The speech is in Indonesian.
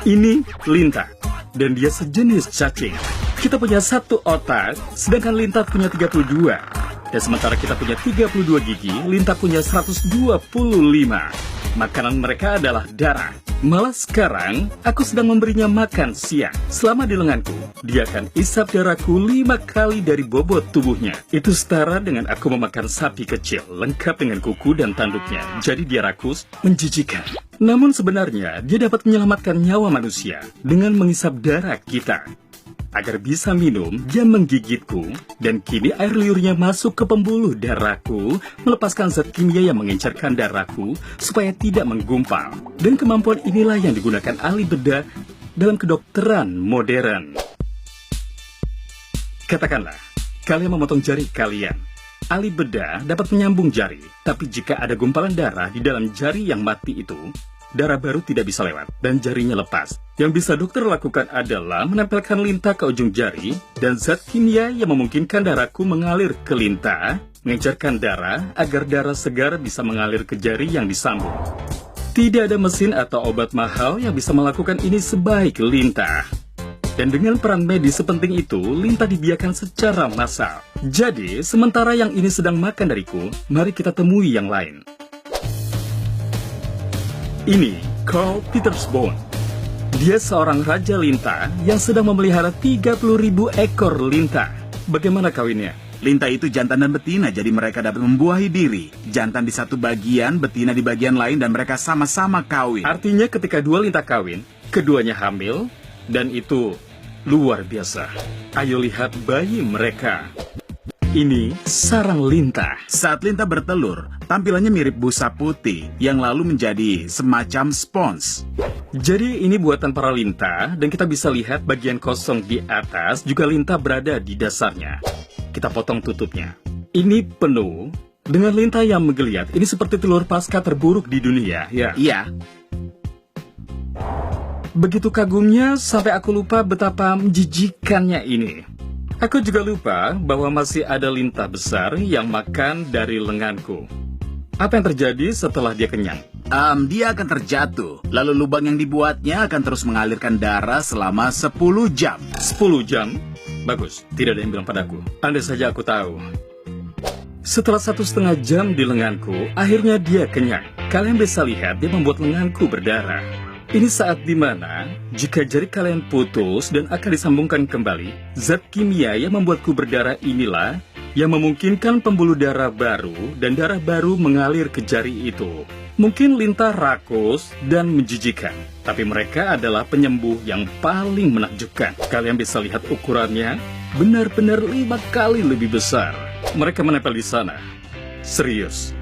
Ini lintah, dan dia sejenis cacing. Kita punya satu otak, sedangkan lintah punya 32. Dan sementara kita punya 32 gigi, lintah punya 125. Makanan mereka adalah darah. Malah sekarang, aku sedang memberinya makan siang. Selama di lenganku, dia akan isap darahku 5 kali dari bobot tubuhnya. Itu setara dengan aku memakan sapi kecil, lengkap dengan kuku dan tanduknya. Jadi dia rakus, menjijikan. Namun sebenarnya, dia dapat menyelamatkan nyawa manusia dengan mengisap darah kita. Agar bisa minum, dia menggigitku, dan kini air liurnya masuk ke pembuluh darahku, melepaskan zat kimia yang mengencerkan darahku supaya tidak menggumpal. Dan kemampuan inilah yang digunakan ahli bedah dalam kedokteran modern. Katakanlah, kalian memotong jari kalian. Ahli bedah dapat menyambung jari, tapi jika ada gumpalan darah di dalam jari yang mati itu, darah baru tidak bisa lewat dan jarinya lepas. Yang bisa dokter lakukan adalah menempelkan lintah ke ujung jari dan zat kimia yang memungkinkan darahku mengalir ke lintah, mengencerkan darah agar darah segar bisa mengalir ke jari yang disambung. Tidak ada mesin atau obat mahal yang bisa melakukan ini sebaik lintah. Dan dengan peran medis sepenting itu, lintah dibiarkan secara massal. Jadi, sementara yang ini sedang makan dariku, mari kita temui yang lain. Ini Carl Petersbone. Dia seorang raja lintah yang sedang memelihara 30.000 ekor lintah. Bagaimana kawinnya? Lintah itu jantan dan betina, jadi mereka dapat membuahi diri. Jantan di satu bagian, betina di bagian lain, dan mereka sama-sama kawin. Artinya ketika dua lintah kawin, keduanya hamil, dan itu luar biasa. Ayo lihat bayi mereka. Ini sarang lintah. Saat lintah bertelur, tampilannya mirip busa putih yang lalu menjadi semacam spons. Jadi ini buatan para lintah, dan kita bisa lihat bagian kosong di atas juga lintah berada di dasarnya. Kita potong tutupnya. Ini penuh dengan lintah yang menggeliat. Ini seperti telur pasca terburuk di dunia, ya? Iya. Begitu kagumnya sampai aku lupa betapa menjijikannya ini. Aku juga lupa bahwa masih ada lintah besar yang makan dari lenganku. Apa yang terjadi setelah dia kenyang? Dia akan terjatuh. Lalu lubang yang dibuatnya akan terus mengalirkan darah selama 10 jam. 10 jam? Bagus, tidak ada yang bilang padaku. Andai saja aku tahu. Setelah 1,5 jam di lenganku, akhirnya dia kenyang. Kalian bisa lihat dia membuat lenganku berdarah. Ini saat dimana, jika jari kalian putus dan akan disambungkan kembali, zat kimia yang membuatku berdarah inilah yang memungkinkan pembuluh darah baru dan darah baru mengalir ke jari itu. Mungkin lintah rakus dan menjijikan, tapi mereka adalah penyembuh yang paling menakjubkan. Kalian bisa lihat ukurannya, benar-benar 5 kali lebih besar. Mereka menempel di sana. Serius.